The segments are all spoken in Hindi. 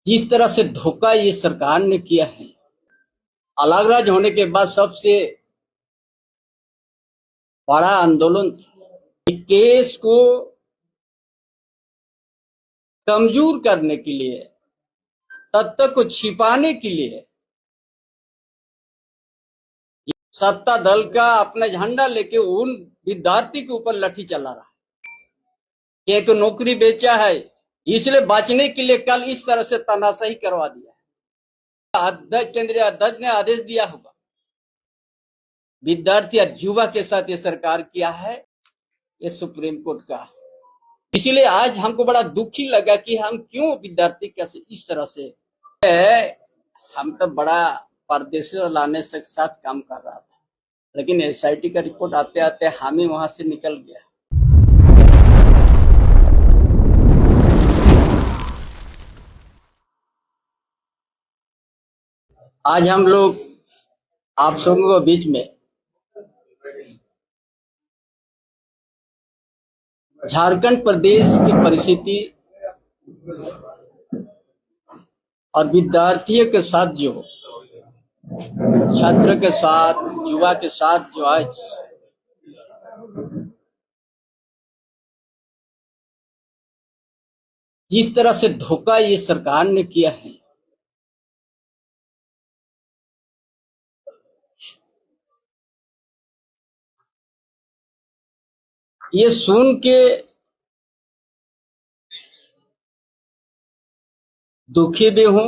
जिस तरह से धोखा ये सरकार ने किया है, अलग राज्य होने के बाद सबसे बड़ा आंदोलन था। केस को कमजोर करने के लिए, तथ्य को छिपाने के लिए सत्ता दल का अपना झंडा लेके उन विद्यार्थी के ऊपर लाठी चला रहा है। एक नौकरी बेचा है, इसलिए बचने के लिए कल इस तरह से तानाशाही करवा दिया। अध्यक्ष, केंद्रीय अध्यक्ष ने आदेश दिया होगा। विद्यार्थी और युवा के साथ ये सरकार किया है, ये सुप्रीम कोर्ट का। इसीलिए आज हमको बड़ा दुखी लगा कि हम क्यों विद्यार्थी कैसे इस तरह से हम तो बड़ा परदेश लाने से साथ काम कर रहा था, लेकिन एसआईटी का रिपोर्ट आते आते हम ही वहां से निकल गया। आज हम लोग आप सबों के बीच में झारखंड प्रदेश की परिस्थिति और विद्यार्थियों के साथ जो छात्र के साथ, युवा के साथ जो आज जिस तरह से धोखा ये सरकार ने किया है, ये सुन के दुखी भी हूं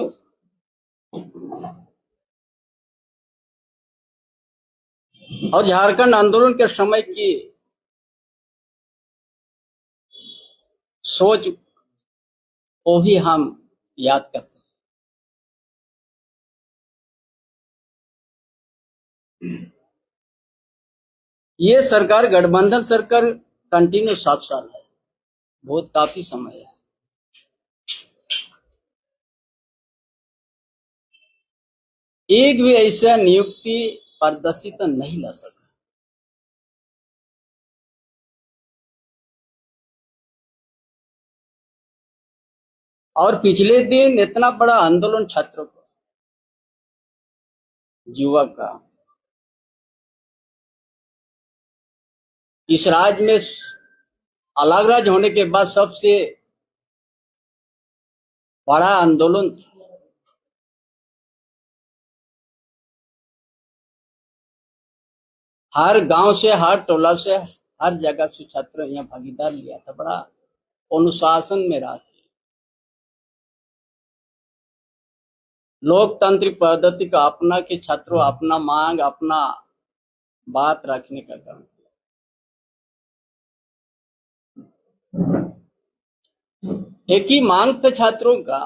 और झारखंड आंदोलन के समय की सोच को भी हम याद करते हैं। ये सरकार, गठबंधन सरकार कंटिन्यू 7 साल है, बहुत काफी समय है। एक भी ऐसा नियुक्ति पारदर्शिता तो नहीं ला सका। और पिछले दिन इतना बड़ा आंदोलन छात्रों का, युवा का, इस राज्य में अलग राज्य होने के बाद सबसे बड़ा आंदोलन था। हर गांव से, हर टोला से, हर जगह से छात्र यहाँ भागीदार लिया था। बड़ा अनुशासन में रहा। लोकतांत्रिक पद्धति का अपना के छात्रों अपना मांग, अपना बात रखने का काम किया। एक ही मांग था छात्रों का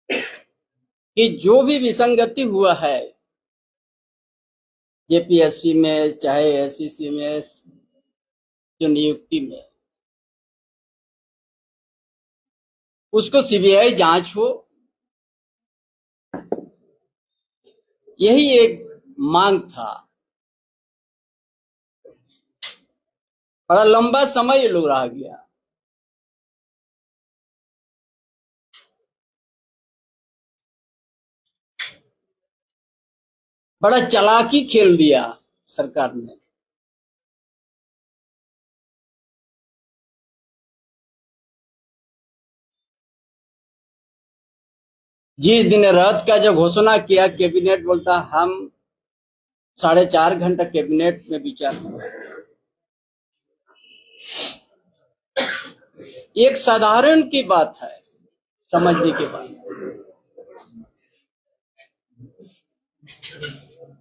कि जो भी विसंगति हुआ है जेपीएससी में, चाहे एससीसी में, जो नियुक्ति में, उसको सीबीआई जांच हो, यही एक मांग था। बड़ा लंबा समय ये लोग रह गया। बड़ा चालाकी खेल दिया सरकार ने। जिस दिन रथ का जो घोषणा किया, कैबिनेट बोलता हम 4.5 घंटा कैबिनेट में विचार हुआ। एक साधारण की बात है समझने के बाद।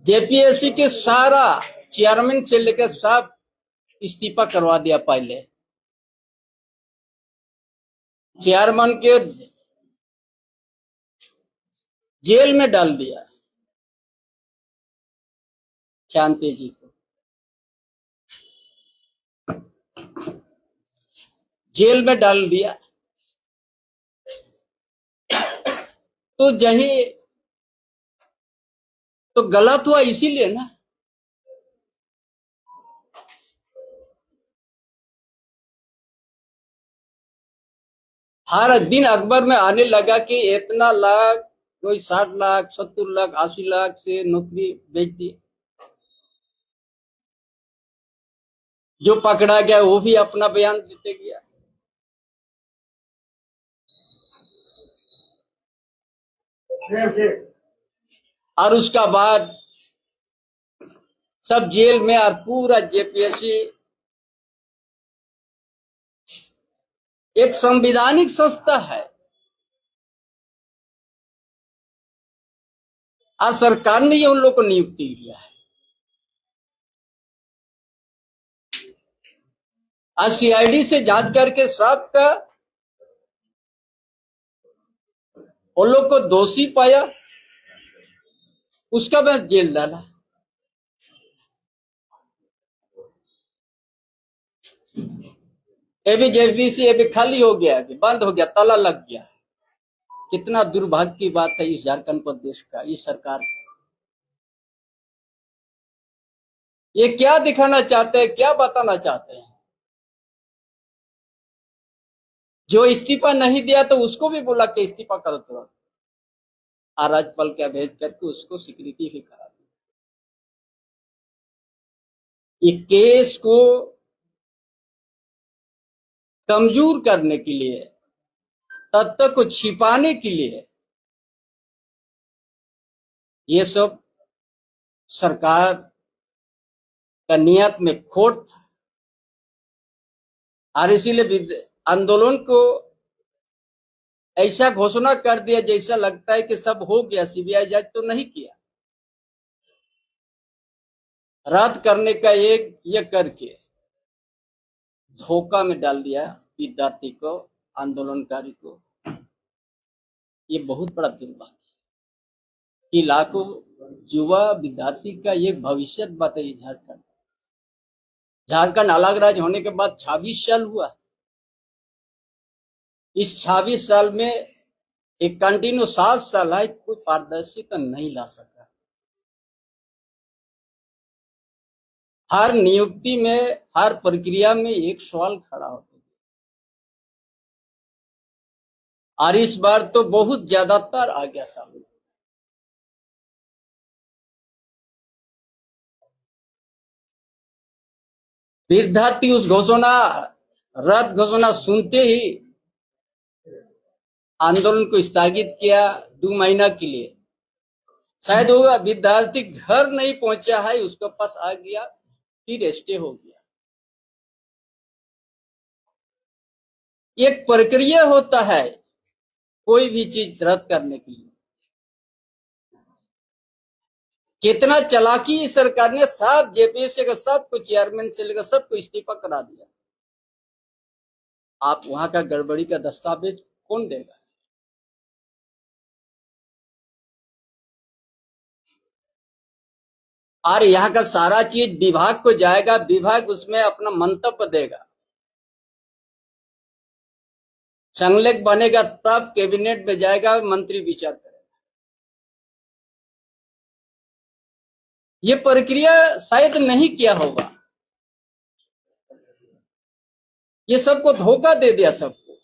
जेपीएससी के सारा चेयरमैन से लेकर सब इस्तीफा करवा दिया। पहले चेयरमैन के जेल में डाल दिया, शांति जी को जेल में डाल दिया। तो यही तो गलत हुआ, इसीलिए ना। हर दिन अखबार में आने लगा कि इतना लाख, कोई 60 लाख, 70 लाख, 80 लाख से नौकरी बेच दी। जो पकड़ा गया वो भी अपना बयान देते गया। और उसका बाद सब जेल में, और पूरा जेपीएससी एक संवैधानिक संस्था है, और सरकार ने ये उन लोगों को नियुक्ति दिया है। आज सीआईडी से जांच करके सबका उन लोग को दोषी पाया, उसका बाद जेल डाला। ये भी जेपीएससी ये भी खाली हो गया, बंद हो गया, ताला लग गया। कितना दुर्भाग्य की बात है इस झारखंड प्रदेश का, इस सरकार का। ये क्या दिखाना चाहते हैं, क्या बताना चाहते हैं? जो इस्तीफा नहीं दिया तो उसको भी बोला कि इस्तीफा करो तुरंत, और राज्यपाल क्या भेज करके उसको स्वीकृति भी करा दी। ये केस को कमजोर करने के लिए, तथ्य को छिपाने के लिए ये सब सरकार का नियत में खोट था। और इसीलिए आंदोलन को ऐसा घोषणा कर दिया जैसा लगता है कि सब हो गया, सीबीआई जांच तो नहीं किया, रद्द करने का एक ये करके धोखा में डाल दिया विद्यार्थी को, आंदोलनकारी को। ये बहुत बड़ा दुर्भाग्य है कि लाखों युवा विद्यार्थी का एक भविष्य बताइए। झारखंड अलग राज्य होने के बाद 26 साल हुआ। इस 26 साल में एक कंटिन्यू 7 साल है, कोई पारदर्शिता नहीं ला सका। हर नियुक्ति में, हर प्रक्रिया में एक सवाल खड़ा होता है, और इस बार तो बहुत ज्यादातर आ गया सामने। विद्यार्थी उस घोषणा, रद्द घोषणा सुनते ही आंदोलन को स्थगित किया 2 महीना के लिए। शायद वो विद्यार्थी घर नहीं पहुंचा है, उसके पास आ गया, फिर स्टे हो गया। एक प्रक्रिया होता है कोई भी चीज रद्द करने के लिए। कितना चालाकी इस सरकार ने, सब जेपीएससी का सबको, चेयरमैन से लेकर सबको इस्तीफा करा दिया। आप वहां का गड़बड़ी का दस्तावेज कौन देगा? और यहाँ का सारा चीज विभाग को जाएगा, विभाग उसमें अपना मंतव्य देगा, संलेख बनेगा, तब कैबिनेट में जाएगा, मंत्री विचार करेगा। ये प्रक्रिया शायद नहीं किया होगा। ये सबको धोखा दे दिया सबको।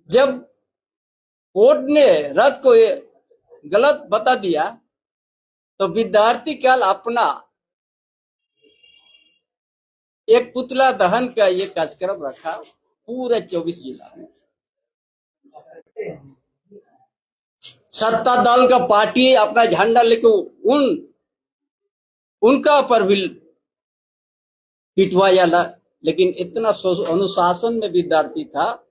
जब कोर्ट ने रद्द को गलत बता दिया तो विद्यार्थी कल अपना एक पुतला दहन का ये कार्यक्रम रखा पूरे 24 जिला में। सत्ता दल का पार्टी अपना झंडा लेके उनका पर भी पिटवाया, लेकिन इतना अनुशासन में विद्यार्थी था,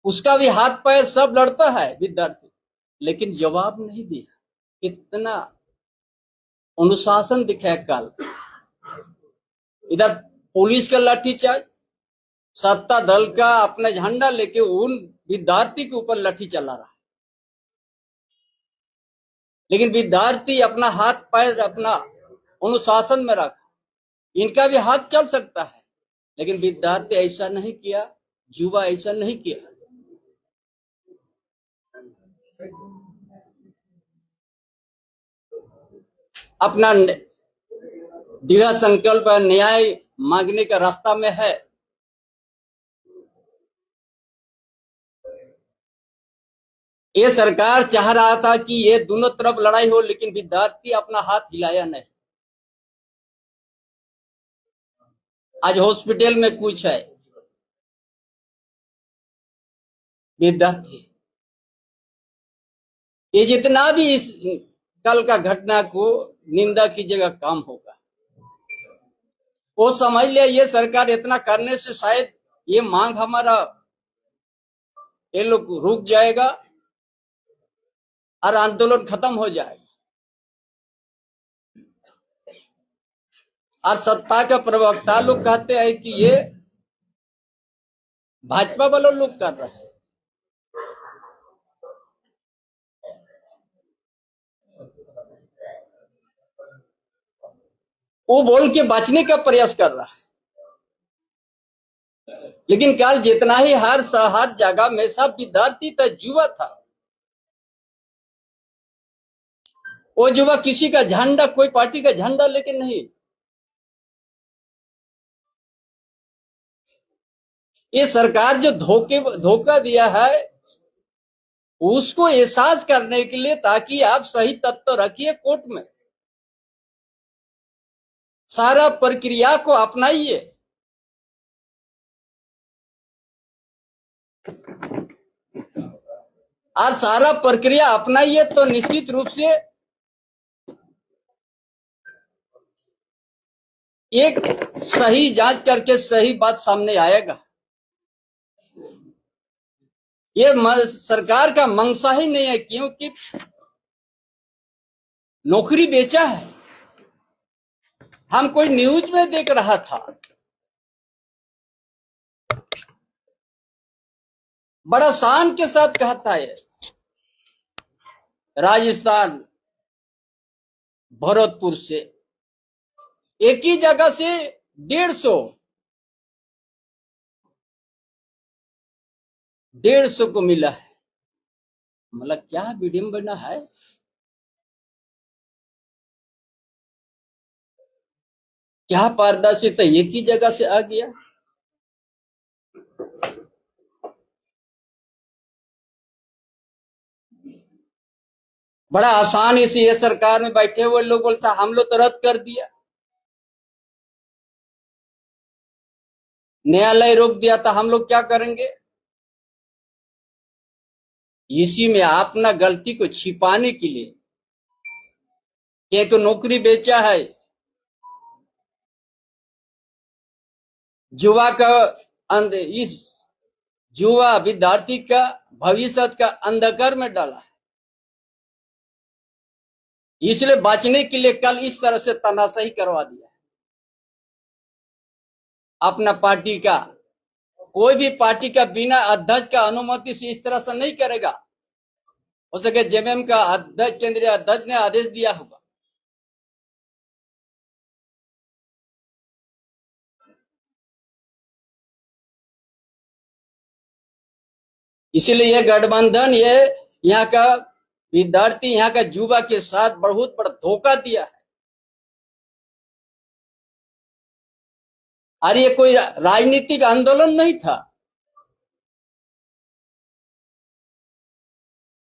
उसका भी हाथ पैर सब लड़ता है विद्यार्थी, लेकिन जवाब नहीं दिया। कितना अनुशासन दिखाया कल। इधर पुलिस का लाठीचार्ज, सत्ता दल का अपना झंडा लेके उन विद्यार्थी के ऊपर लाठी चला रहा है, लेकिन विद्यार्थी अपना हाथ पैर अपना अनुशासन में रखा। इनका भी हाथ चल सकता है, लेकिन विद्यार्थी ऐसा नहीं किया, युवा ऐसा नहीं किया। अपना दृढ़ संकल्प न्याय मांगने का रास्ता में है। ये सरकार चाह रहा था कि ये दोनों तरफ लड़ाई हो, लेकिन विद्यार्थी अपना हाथ हिलाया नहीं। आज हॉस्पिटल में कुछ है विद्यार्थी, ये जितना भी इस कल का घटना को निंदा की जगह काम होगा। वो समझ लिया ये सरकार इतना करने से शायद ये मांग हमारा ये लोग रुक जाएगा और आंदोलन खत्म हो जाएगा। और सत्ता का प्रवक्ता लोग कहते हैं कि ये भाजपा वाले लोग कर रहे हैं। वो बोल के बचने का प्रयास कर रहा है, लेकिन कल जितना ही हर जगह में सब विद्यार्थी था, युवा था। वो युवा किसी का झंडा, कोई पार्टी का झंडा लेके नहीं। ये सरकार जो धोखा दिया है उसको एहसास करने के लिए, ताकि आप सही तत्व रखिए कोर्ट में, सारा प्रक्रिया को अपनाइए। और सारा प्रक्रिया अपनाइए तो निश्चित रूप से एक सही जांच करके सही बात सामने आएगा। ये सरकार का मंशा ही नहीं है, क्योंकि नौकरी बेचा है। हम कोई न्यूज में देख रहा था, बड़ा शान के साथ कहता है राजस्थान भरतपुर से एक ही जगह से 150 को मिला है। मतलब क्या विडंबना है। क्या पारदर्शिता एक ही जगह से आ गया। बड़ा आसानी से ये सरकार में बैठे हुए लोग बोलता हम लोग तो रद्द कर दिया, न्यायालय रोक दिया था, हम लोग क्या करेंगे। इसी में अपना गलती को छिपाने के लिए कि तो नौकरी बेचा है, युवा का इस युवा विद्यार्थी का भविष्य का अंधकार में डाला है। इसलिए बचने के लिए कल इस तरह से तनाशाही करवा दिया। अपना पार्टी का कोई भी पार्टी का बिना अध्यक्ष का अनुमति से इस तरह से नहीं करेगा। हो सके जेएमएम का अध्यक्ष, केंद्रीय अध्यक्ष ने आदेश दिया होगा। इसीलिए यह गठबंधन ये यहाँ का विद्यार्थी, यहाँ का युवा के साथ बहुत बड़ा धोखा दिया है। और ये कोई राजनीतिक आंदोलन नहीं था।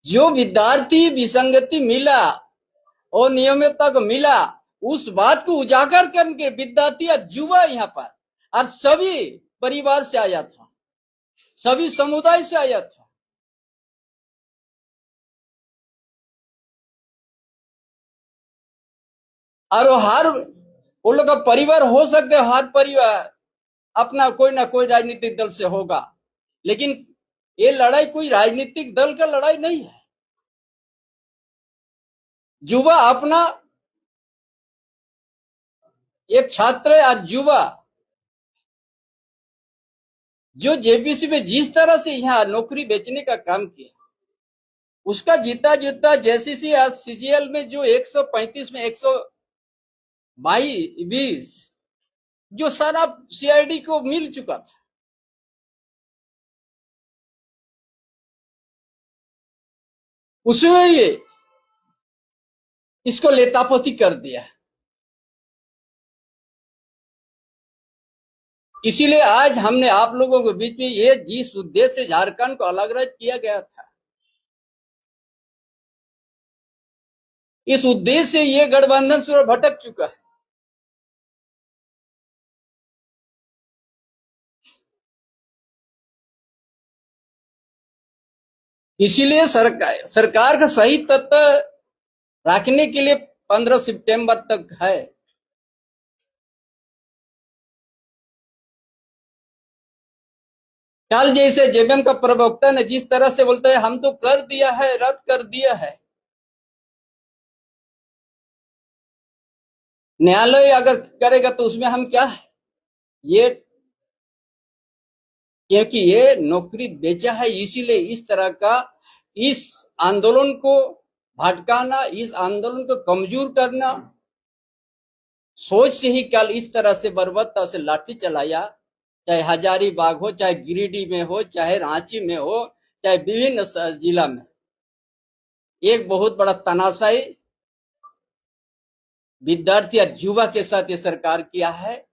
जो विद्यार्थी विसंगति मिला और नियमितता को मिला, उस बात को उजागर करके विद्यार्थी और युवा यहाँ पर और सभी परिवार से आया था, सभी समुदाय से आया था। और हर वो लोग का परिवार हो सकते, हर परिवार अपना कोई ना कोई राजनीतिक दल से होगा, लेकिन ये लड़ाई कोई राजनीतिक दल का लड़ाई नहीं है। युवा अपना एक छात्र या युवा जो जेपीसी में जिस तरह से यहाँ नौकरी बेचने का काम किया, उसका जीता जीता जेसीसी या सीजीएल में जो 135 में 122 जो सारा सीआईडी को मिल चुका था, उसमें ये इसको लेतापति कर दिया। इसीलिए आज हमने आप लोगों के बीच में ये जिस उद्देश्य से झारखंड को अलग अलग किया गया था, इस उद्देश्य से ये गठबंधन सूर भटक चुका है। इसीलिए सरकार का सही तत्व रखने के लिए 15 सितंबर तक है। कल जैसे जेबीएम का प्रवक्ता ने जिस तरह से बोलता है हम तो कर दिया है, रद्द कर दिया है, न्यायालय अगर करेगा तो उसमें हम क्या है, ये क्योंकि ये नौकरी बेचा है, इसीलिए इस तरह का इस आंदोलन को भटकाना, इस आंदोलन को कमजोर करना, सोच से ही कल इस तरह से बर्बरता से लाठी चलाया, चाहे हजारीबाग हो, चाहे गिरिडीह में हो, चाहे रांची में हो, चाहे विभिन्न जिला में। एक बहुत बड़ा तानाशाही विद्यार्थी या युवा के साथ ये सरकार किया है।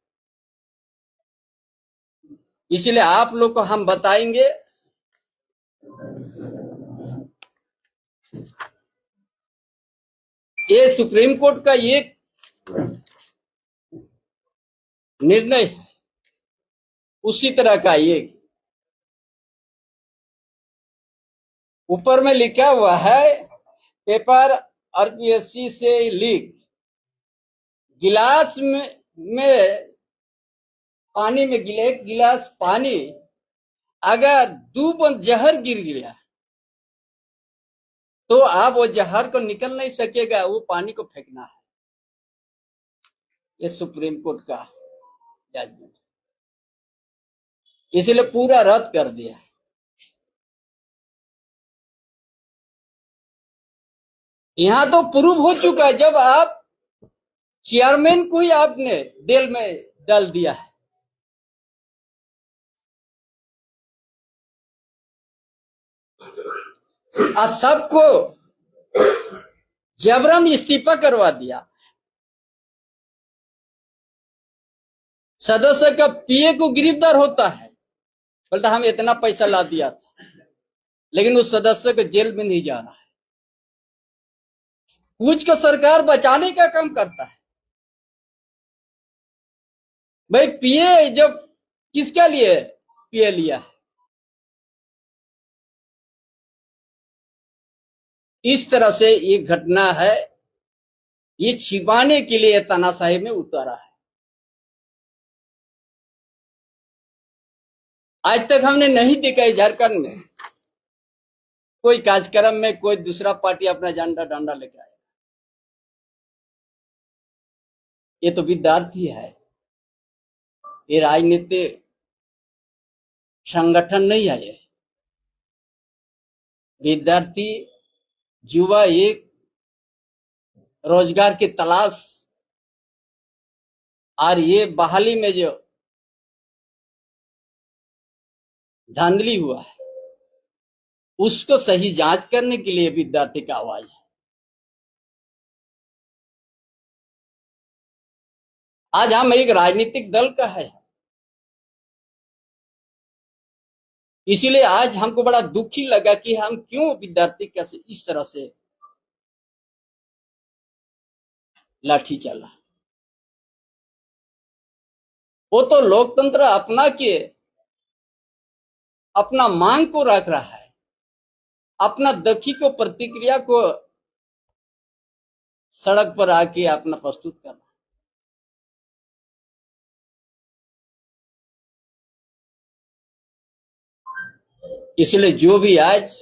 इसलिए आप लोग को हम बताएंगे ये सुप्रीम कोर्ट का ये निर्णय है, उसी तरह का ये ऊपर में लिखा हुआ है, पेपर आरपीएससी से लीक, गिलास में पानी में एक गिलास पानी अगर 2 बूंद जहर गिर गया तो आप वो जहर को निकल नहीं सकेगा, वो पानी को फेंकना है। ये सुप्रीम कोर्ट का जजमेंट, इसलिए पूरा रद्द कर दिया। यहां तो प्रूव हो चुका है, जब आप चेयरमैन को ही आपने जेल में डाल दिया है। आज सबको जबरन इस्तीफा करवा दिया। सदस्य का पीए को गिरफ्तार होता है, बोलता हम इतना पैसा ला दिया था, लेकिन उस सदस्य को जेल में नहीं जा रहा है। कुछ को सरकार बचाने का काम करता है। भाई पीए जब किसके लिए पीए लिया है? इस तरह से ये घटना है, ये छिपाने के लिए तानाशाही में उतारा है। आज तक हमने नहीं देखा है झारखंड में कोई कार्यक्रम में कोई दूसरा पार्टी अपना झंडा डंडा लेके आया। ये तो विद्यार्थी है, ये राजनीतिक संगठन नहीं है। ये विद्यार्थी युवा एक रोजगार की तलाश, और ये बहाली में जो धांधली हुआ है उसको सही जांच करने के लिए विद्यार्थी का आवाज है। आज हम एक राजनीतिक दल का है, इसीलिए आज हमको बड़ा दुखी लगा कि हम क्यों विद्यार्थी कैसे इस तरह से लाठी चला। वो तो लोकतंत्र अपना के अपना मांग को रख रहा है, अपना दखी को प्रतिक्रिया को सड़क पर आके अपना प्रस्तुत कर रहा है। इसलिए जो भी आज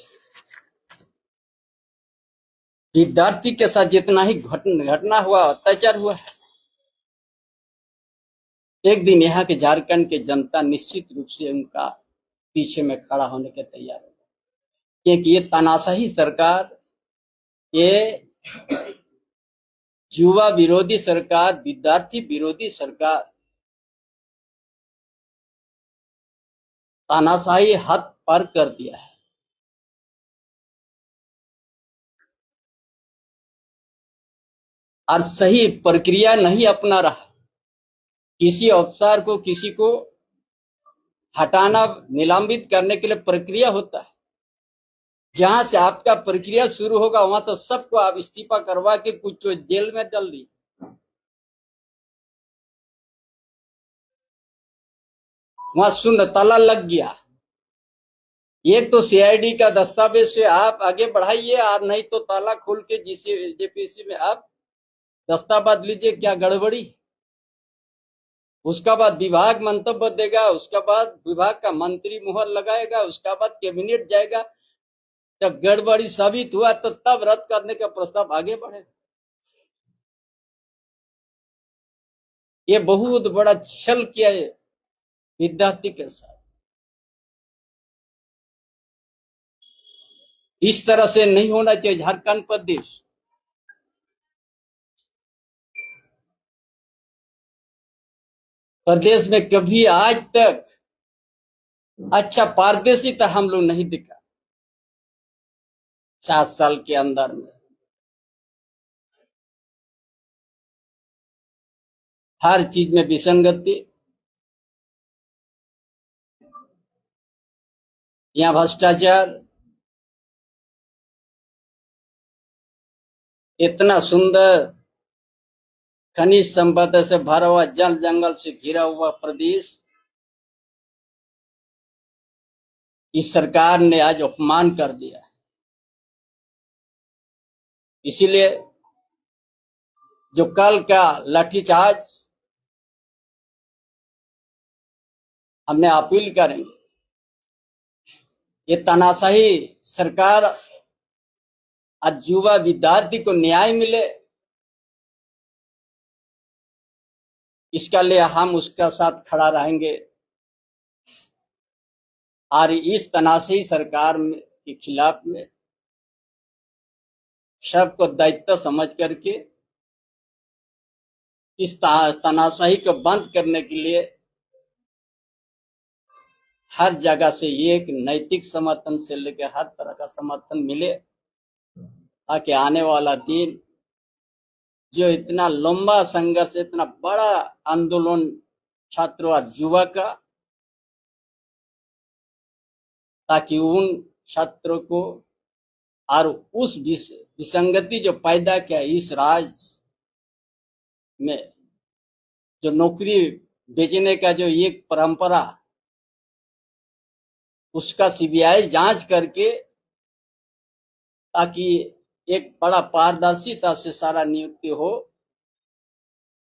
विद्यार्थी के साथ जितना ही घटना हुआ, अत्याचार हुआ, एक दिन यहाँ के झारखंड के जनता निश्चित रूप से उनका पीछे में खड़ा होने के तैयार है। क्योंकि ये तानाशाही सरकार, ये युवा विरोधी सरकार, विद्यार्थी विरोधी सरकार तानाशाही हद पार कर दिया है। और सही प्रक्रिया नहीं अपना रहा, किसी अफसर को किसी को हटाना, निलंबित करने के लिए प्रक्रिया होता है। जहां से आपका प्रक्रिया शुरू होगा वहां तो सबको आप इस्तीफा करवा के कुछ तो जेल में डाल दी। वहां शून्य ताला लग गया। एक तो सीआईडी का दस्तावेज से आप आगे बढ़ाइए, और नहीं तो ताला खोल के जेपीसी में आप दस्तावेज लीजिए। क्या गड़बड़ी? उसका बाद विभाग मंतव्य देगा, उसका बाद विभाग का मंत्री मुहर लगाएगा, उसका बाद कैबिनेट जाएगा। जब गड़बड़ी साबित हुआ तो तब रद्द करने का प्रस्ताव आगे बढ़ेगा। ये बहुत बड़ा छल किया है विद्यार्थी के साथ। इस तरह से नहीं होना चाहिए झारखंड प्रदेश। प्रदेश में कभी आज तक अच्छा पारदर्शिता हम लोग नहीं दिखा 7 साल के अंदर में। हर चीज में विसंगति, यहाँ भ्रष्टाचार। इतना सुंदर खनिज संपदा से भरा हुआ, जल जंगल से घिरा हुआ प्रदेश, इस सरकार ने आज अपमान कर दिया। इसीलिए जो कल का लाठीचार्ज हमने अपील करेंगे, ये तानाशाही सरकार, आज युवा विद्यार्थी को न्याय मिले, इसका लिए हम उसका साथ खड़ा रहेंगे। और इस तानाशाही सरकार के खिलाफ में सबको दायित्व समझ करके इस तानाशाही को बंद करने के लिए हर जगह से एक नैतिक समर्थन से लेकर हर तरह का समर्थन मिले, ताकि आने वाला दिन जो इतना लंबा संघर्ष, इतना बड़ा आंदोलन छात्रों और युवा का, ताकि उन छात्रों को और उस विसंगति जो पैदा किया इस राज्य में, जो नौकरी बेचने का जो एक परंपरा, उसका सीबीआई जांच करके, ताकि एक बड़ा पारदर्शिता से सारा नियुक्ति हो।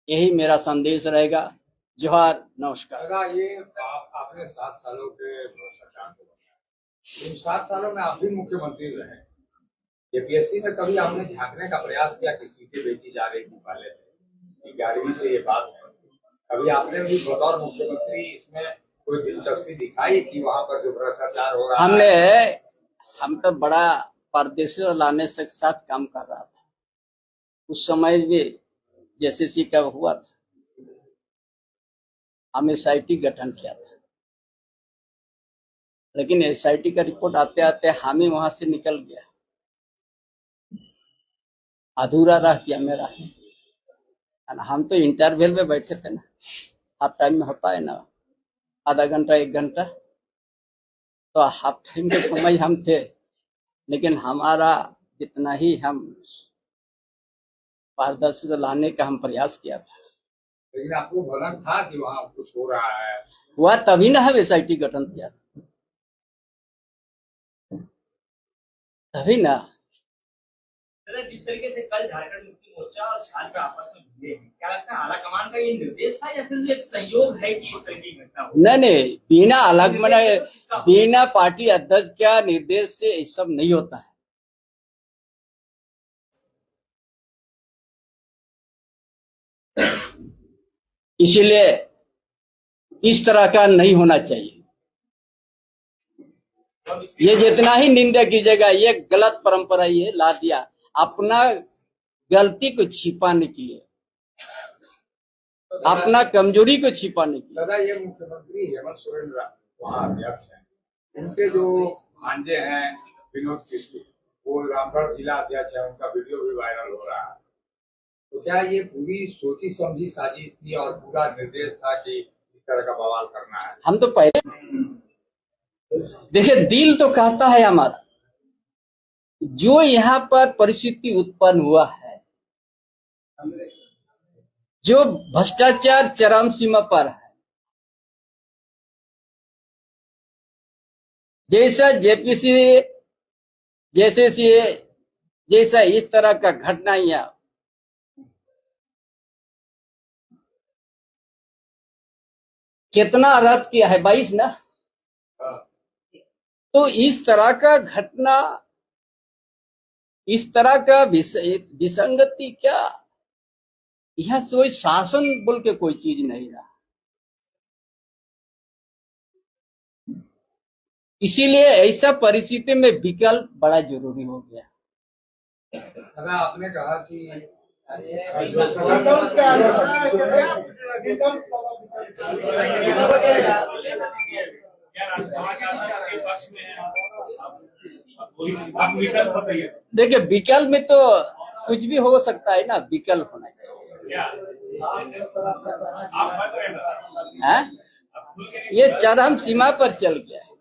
यही मेरा संदेश रहेगा। जोहार, नमस्कार। ये आपने 7 सालों के सरकार को बताया, इन 7 सालों में आप भी मुख्यमंत्री रहे। जेपीएससी में कभी आपने झांकने का प्रयास किया कि सीटें बेची जा रही थी पहले से? 11वीं से ये बात है, कभी आपने भी बतौर मुख्यमंत्री इसमें कोई दिलचस्पी दिखाई कि वहां पर जो भ्रष्टाचार हो रहा है? हम तो बड़ा परदेशी लाने से साथ काम कर रहा था। उस समय भी जेसीसी का हुआ था, हम एसआईटी गठन किया था, लेकिन एसआईटी का रिपोर्ट आते आते हम ही वहां से निकल गया, अधूरा रह गया मेरा। हम तो इंटरवल में बैठे थे ना, हाफ टाइम में होता है ना, आधा घंटा 1 घंटा, तो हाफ टाइम के समय हम थे, लेकिन हमारा जितना ही हम पारदर्शिता लाने का हम प्रयास किया था। लेकिन आपको भनक था कि वहां कुछ हो रहा है? हुआ तभी ना हम एसआईटी गठन किया, तभी ना। जिस तरीके से कल झारखंड मुक्ति मोर्चा और छात्र आपस में भिड़े हैं, क्या लगता है आलाकमान का ये निर्देश था या फिर एक संयोग है कि इस तरह की घटना हो? नहीं, बिना अलग मैंने बिना पार्टी अध्यक्ष का निर्देश से ये सब नहीं होता है। इसीलिए इस तरह का नहीं होना चाहिए। ये जितना ही निंदा कीजिएगा, ये गलत परंपरा ये ला दिया अपना गलती को छिपाने के लिए, अपना कमजोरी को छिपाने के लिए। दादा, ये मुख्यमंत्री हेमंत सोरेन वहाँ अध्यक्ष हैं, उनके जो भांजे हैं विनोद किशोर, वो रामगढ़ जिला अध्यक्ष है, उनका वीडियो भी वायरल हो रहा है। तो क्या ये पूरी सोची समझी साजिश थी और पूरा निर्देश था कि इस तरह का बवाल करना है। हम तो पहले देखिए, दिल तो कहता है हमारा, जो यहाँ पर परिस्थिति उत्पन्न हुआ है, जो भ्रष्टाचार चरम सीमा पर है, जैसा जेपीसी जैसा इस तरह का घटना यहाँ कितना रद्द किया है, 22 ना। तो इस तरह का घटना, इस तरह का विसंगति, क्या यह कोई शासन बोल के कोई चीज नहीं रहा। इसीलिए ऐसा परिस्थिति में विकल्प बड़ा जरूरी हो गया। अगर आपने कहा कि देखिए, विकल्प में तो कुछ भी हो सकता है ना, विकल्प होना चाहिए। है? ये चरम सीमा पर चल गया है।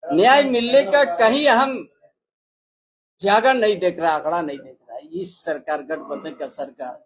न्याय मिलने का कहीं हम जगह नहीं देख रहा, आंकड़ा नहीं देख रहा। इस सरकार, गठबंधन का सरकार